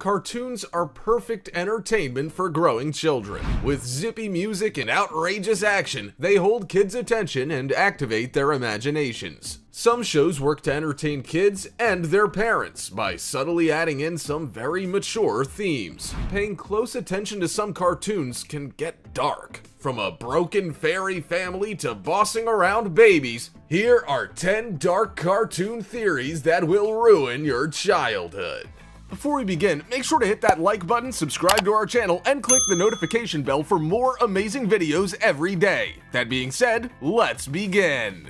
Cartoons are perfect entertainment for growing children. With zippy music and outrageous action, they hold kids' attention and activate their imaginations. Some shows work to entertain kids and their parents by subtly adding in some very mature themes. Paying close attention to some cartoons can get dark. From a broken fairy family to bossing around babies, here are 10 dark cartoon theories that will ruin your childhood. Before we begin, make sure to hit that like button, subscribe to our channel, and click the notification bell for more amazing videos every day. That being said, let's begin.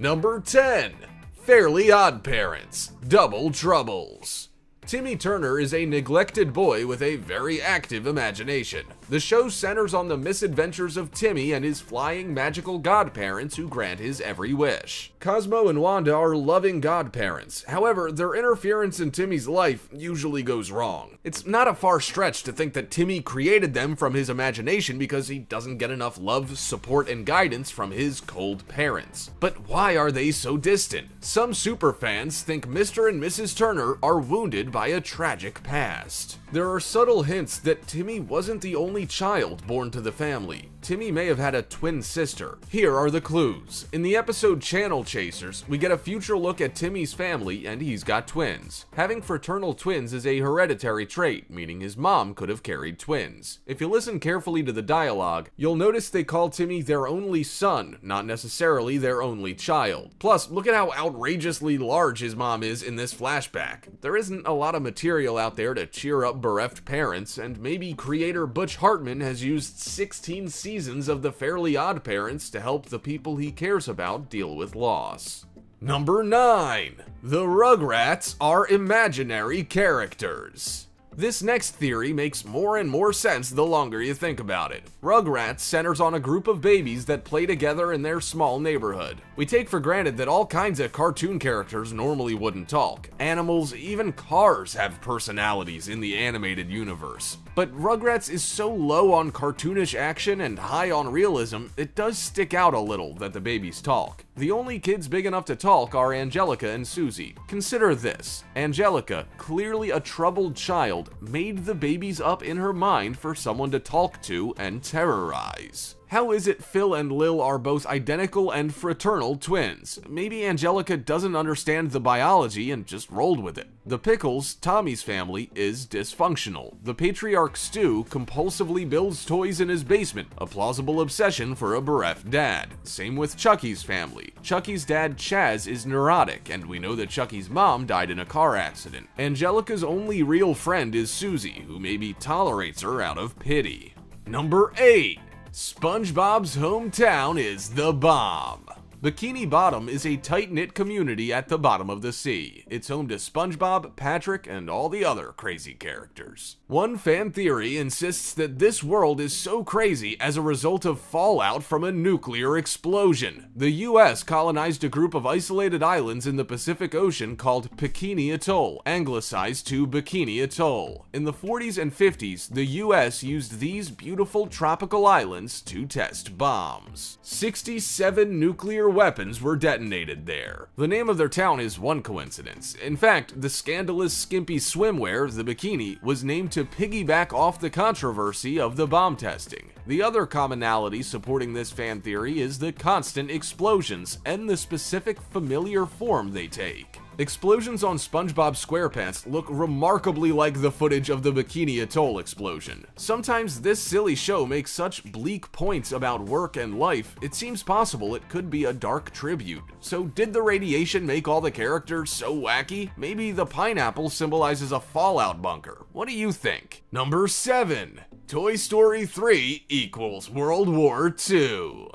Number 10. Fairly Odd Parents, Double Troubles. Timmy Turner is a neglected boy with a very active imagination. The show centers on the misadventures of Timmy and his flying magical godparents who grant his every wish. Cosmo and Wanda are loving godparents. However, their interference in Timmy's life usually goes wrong. It's not a far stretch to think that Timmy created them from his imagination because he doesn't get enough love, support, and guidance from his cold parents. But why are they so distant? Some superfans think Mr. and Mrs. Turner are wounded by a tragic past. There are subtle hints that Timmy wasn't the only child born to the family. Timmy may have had a twin sister. Here are the clues. In the episode Channel Chasers, we get a future look at Timmy's family and he's got twins. Having fraternal twins is a hereditary trait, meaning his mom could have carried twins. If you listen carefully to the dialogue, you'll notice they call Timmy their only son, not necessarily their only child. Plus, look at how outrageously large his mom is in this flashback. There isn't a lot of material out there to cheer up bereft parents, and maybe creator Butch Hartman has used 16 seasons of the Fairly Odd Parents to help the people he cares about deal with loss. Number 9. The Rugrats are imaginary characters. This next theory makes more and more sense the longer you think about it. Rugrats centers on a group of babies that play together in their small neighborhood. We take for granted that all kinds of cartoon characters normally wouldn't talk. Animals, even cars have personalities in the animated universe. But Rugrats is so low on cartoonish action and high on realism, it does stick out a little that the babies talk. The only kids big enough to talk are Angelica and Susie. Consider this. Angelica, clearly a troubled child, made the babies up in her mind for someone to talk to and terrorize. How is it Phil and Lil are both identical and fraternal twins? Maybe Angelica doesn't understand the biology and just rolled with it. The Pickles, Tommy's family, is dysfunctional. The patriarch Stu compulsively builds toys in his basement, a plausible obsession for a bereft dad. Same with Chucky's family. Chucky's dad Chaz is neurotic, and we know that Chucky's mom died in a car accident. Angelica's only real friend is Susie, who maybe tolerates her out of pity. Number 8. SpongeBob's hometown is the bomb. Bikini Bottom is a tight-knit community at the bottom of the sea. It's home to SpongeBob, Patrick, and all the other crazy characters. One fan theory insists that this world is so crazy as a result of fallout from a nuclear explosion. The US colonized a group of isolated islands in the Pacific Ocean called Bikini Atoll, anglicized to Bikini Atoll. In the 40s and 50s, the US used these beautiful tropical islands to test bombs. 67 nuclear weapons were detonated there. The name of their town is one coincidence. In fact, the scandalous skimpy swimwear, the bikini, was named to piggyback off the controversy of the bomb testing. The other commonality supporting this fan theory is the constant explosions and the specific familiar form they take. Explosions on SpongeBob SquarePants look remarkably like the footage of the Bikini Atoll explosion. Sometimes this silly show makes such bleak points about work and life, it seems possible it could be a dark tribute. So did the radiation make all the characters so wacky? Maybe the pineapple symbolizes a fallout bunker. What do you think? Number 7. Toy Story 3 equals World War II.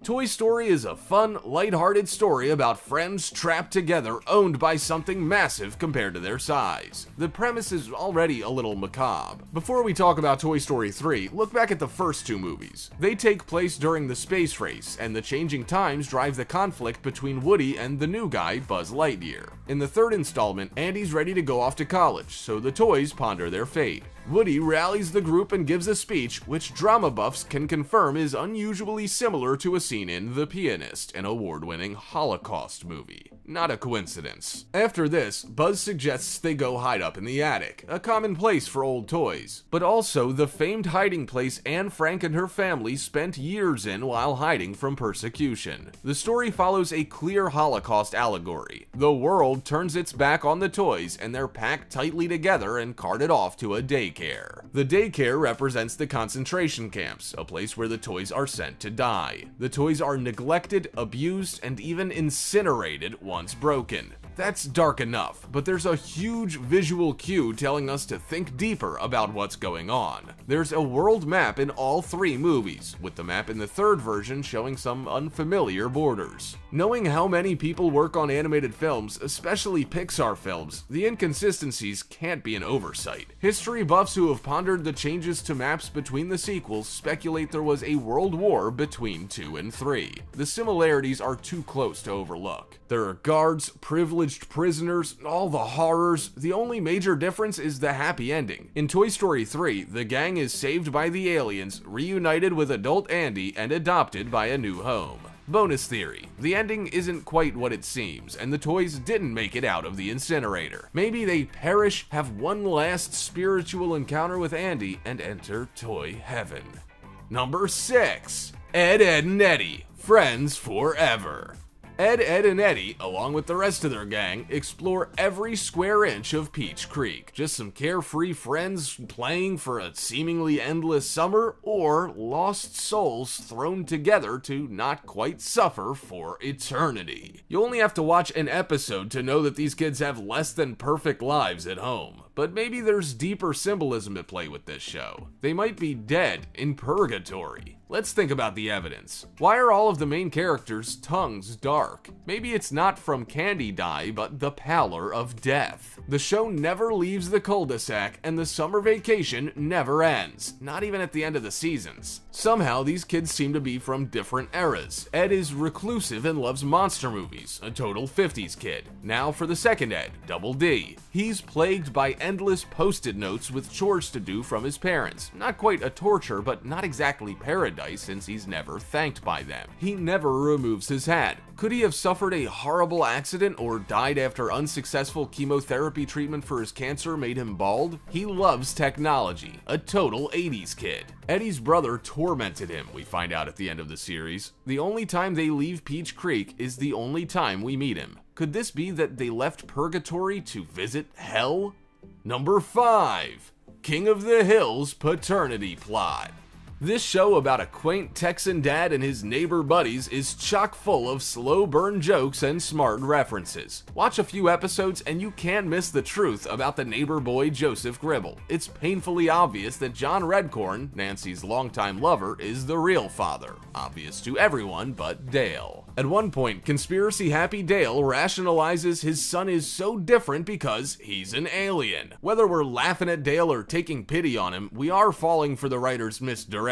Toy Story is a fun, lighthearted story about friends trapped together owned by something massive compared to their size. The premise is already a little macabre. Before we talk about Toy Story 3, look back at the first two movies. They take place during the space race, and the changing times drive the conflict between Woody and the new guy, Buzz Lightyear. In the third installment, Andy's ready to go off to college, so the toys ponder their fate. Woody rallies the group and gives a speech, which drama buffs can confirm is unusually similar to a scene seen in The Pianist, an award-winning Holocaust movie. Not a coincidence. After this, Buzz suggests they go hide up in the attic, a common place for old toys, but also the famed hiding place Anne Frank and her family spent years in while hiding from persecution. The story follows a clear Holocaust allegory. The world turns its back on the toys and they're packed tightly together and carted off to a daycare. The daycare represents the concentration camps, a place where the toys are sent to die. The toys are neglected, abused, and even incinerated once broken. That's dark enough, but there's a huge visual cue telling us to think deeper about what's going on. There's a world map in all 3 movies, with the map in the 3rd version showing some unfamiliar borders. Knowing how many people work on animated films, especially Pixar films, the inconsistencies can't be an oversight. History buffs who have pondered the changes to maps between the sequels speculate there was a world war between 2 and 3. The similarities are too close to overlook. There are guards, privileged prisoners, all the horrors. The only major difference is the happy ending. In Toy Story 3, the gang is saved by the aliens, reunited with adult Andy, and adopted by a new home. Bonus theory, the ending isn't quite what it seems, and the toys didn't make it out of the incinerator. Maybe they perish, have one last spiritual encounter with Andy, and enter toy heaven. Number 6. Ed, Edd and Eddy, Friends Forever. Ed, Edd, and Eddy, along with the rest of their gang, explore every square inch of Peach Creek. Just some carefree friends playing for a seemingly endless summer, or lost souls thrown together to not quite suffer for eternity. You only have to watch an episode to know that these kids have less than perfect lives at home. But maybe there's deeper symbolism at play with this show. They might be dead in purgatory. Let's think about the evidence. Why are all of the main characters' tongues dark? Maybe it's not from candy dye, but the pallor of death. The show never leaves the cul-de-sac, and the summer vacation never ends, not even at the end of the seasons. Somehow, these kids seem to be from different eras. Ed is reclusive and loves monster movies, a total 50s kid. Now for the second Ed, Double D. He's plagued by endless post-it notes with chores to do from his parents. Not quite a torture, but not exactly paradise since he's never thanked by them. He never removes his hat. Could he have suffered a horrible accident or died after unsuccessful chemotherapy treatment for his cancer made him bald? He loves technology, a total 80s kid. Eddie's brother tormented him, we find out at the end of the series. The only time they leave Peach Creek is the only time we meet him. Could this be that they left purgatory to visit hell? Number 5. King of the Hill's paternity plot. This show about a quaint Texan dad and his neighbor buddies is chock full of slow burn jokes and smart references. Watch a few episodes and you can't miss the truth about the neighbor boy Joseph Gribble. It's painfully obvious that John Redcorn, Nancy's longtime lover, is the real father. Obvious to everyone but Dale. At one point, conspiracy happy Dale rationalizes his son is so different because he's an alien. Whether we're laughing at Dale or taking pity on him, we are falling for the writer's misdirection.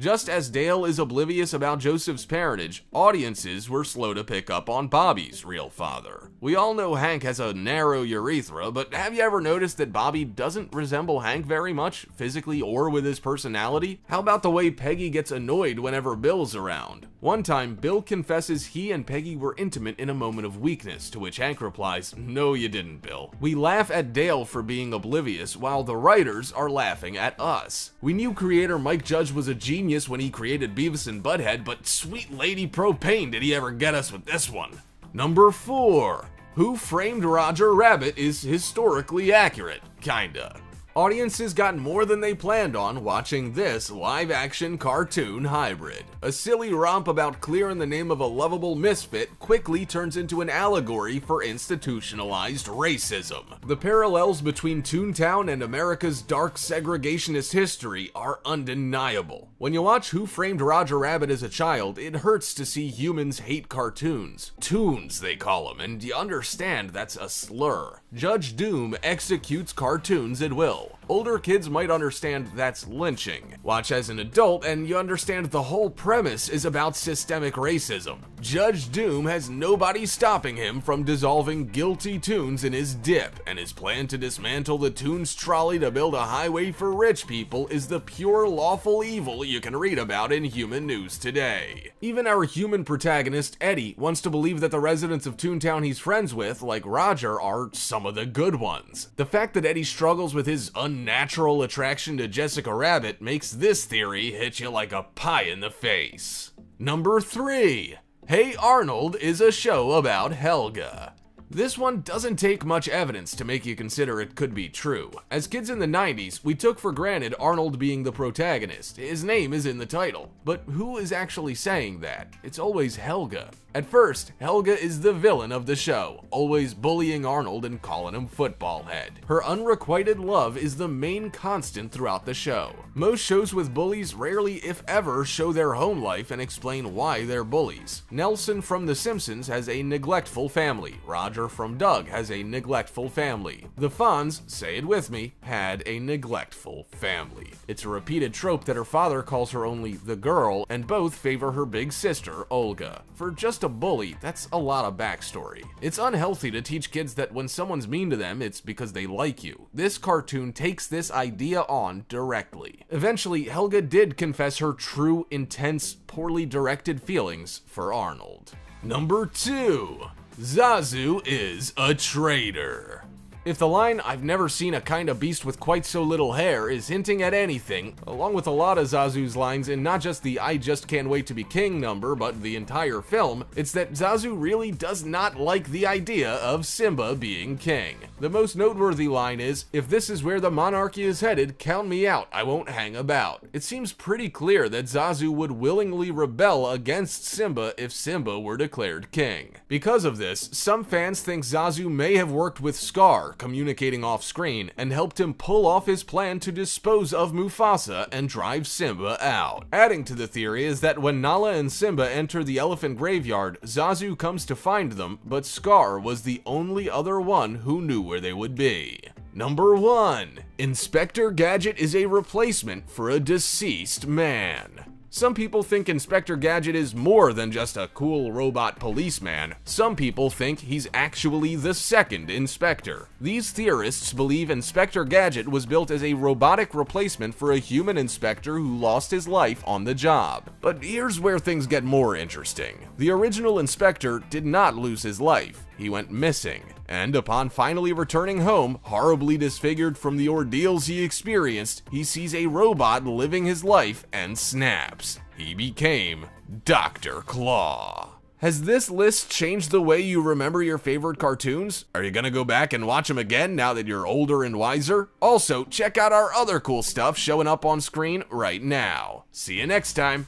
Just as Dale is oblivious about Joseph's parentage, audiences were slow to pick up on Bobby's real father. We all know Hank has a narrow urethra, but have you ever noticed that Bobby doesn't resemble Hank very much, physically or with his personality? How about the way Peggy gets annoyed whenever Bill's around? One time, Bill confesses he and Peggy were intimate in a moment of weakness, to which Hank replies, "No, you didn't, Bill." We laugh at Dale for being oblivious, while the writers are laughing at us. We knew creator Mike Judge was a genius when he created Beavis and Butthead, but sweet lady propane did he ever get us with this one. Number 4. Who Framed Roger Rabbit is historically accurate. Kinda. Audiences got more than they planned on watching this live-action cartoon hybrid. A silly romp about Clear in the name of a lovable misfit quickly turns into an allegory for institutionalized racism. The parallels between Toontown and America's dark segregationist history are undeniable. When you watch Who Framed Roger Rabbit as a child, it hurts to see humans hate cartoons. Toons, they call them, and you understand that's a slur. Judge Doom executes cartoons at will. now. Older kids might understand that's lynching. Watch as an adult and you understand the whole premise is about systemic racism. Judge Doom has nobody stopping him from dissolving guilty Toons in his dip, and his plan to dismantle the Toons trolley to build a highway for rich people is the pure lawful evil you can read about in human news today. Even our human protagonist, Eddie, wants to believe that the residents of Toontown he's friends with, like Roger, are some of the good ones. The fact that Eddie struggles with his unnatural attraction to Jessica Rabbit makes this theory hit you like a pie in the face. Number 3. Hey Arnold is a show about Helga. This one doesn't take much evidence to make you consider it could be true. As kids in the 90s, we took for granted Arnold being the protagonist. His name is in the title. But who is actually saying that? It's always Helga. At first, Helga is the villain of the show, always bullying Arnold and calling him football head. Her unrequited love is the main constant throughout the show. Most shows with bullies rarely, if ever, show their home life and explain why they're bullies. Nelson from The Simpsons has a neglectful family. Roger from Doug has a neglectful family. The Fonz, say it with me, had a neglectful family. It's a repeated trope that her father calls her only the girl, and both favor her big sister, Olga. For just a bully, that's a lot of backstory. It's unhealthy to teach kids that when someone's mean to them, it's because they like you. This cartoon takes this idea on directly. Eventually, Helga did confess her true, intense, poorly directed feelings for Arnold. Number 2. Zazu is a traitor. If the line, "I've never seen a kind of beast with quite so little hair," is hinting at anything, along with a lot of Zazu's lines in not just the "I just can't wait to be king" number, but the entire film, it's that Zazu really does not like the idea of Simba being king. The most noteworthy line is, "If this is where the monarchy is headed, count me out, I won't hang about." It seems pretty clear that Zazu would willingly rebel against Simba if Simba were declared king. Because of this, some fans think Zazu may have worked with Scar, communicating off-screen, and helped him pull off his plan to dispose of Mufasa and drive Simba out. Adding to the theory is that when Nala and Simba enter the elephant graveyard, Zazu comes to find them, but Scar was the only other one who knew where they would be. Number 1. Inspector Gadget is a replacement for a deceased man. Some people think Inspector Gadget is more than just a cool robot policeman. Some people think he's actually the second Inspector. These theorists believe Inspector Gadget was built as a robotic replacement for a human inspector who lost his life on the job. But here's where things get more interesting. The original Inspector did not lose his life. He went missing, and upon finally returning home, horribly disfigured from the ordeals he experienced, he sees a robot living his life and snaps. He became Dr. Claw. Has this list changed the way you remember your favorite cartoons? Are you gonna go back and watch them again now that you're older and wiser? Also, check out our other cool stuff showing up on screen right now. See you next time.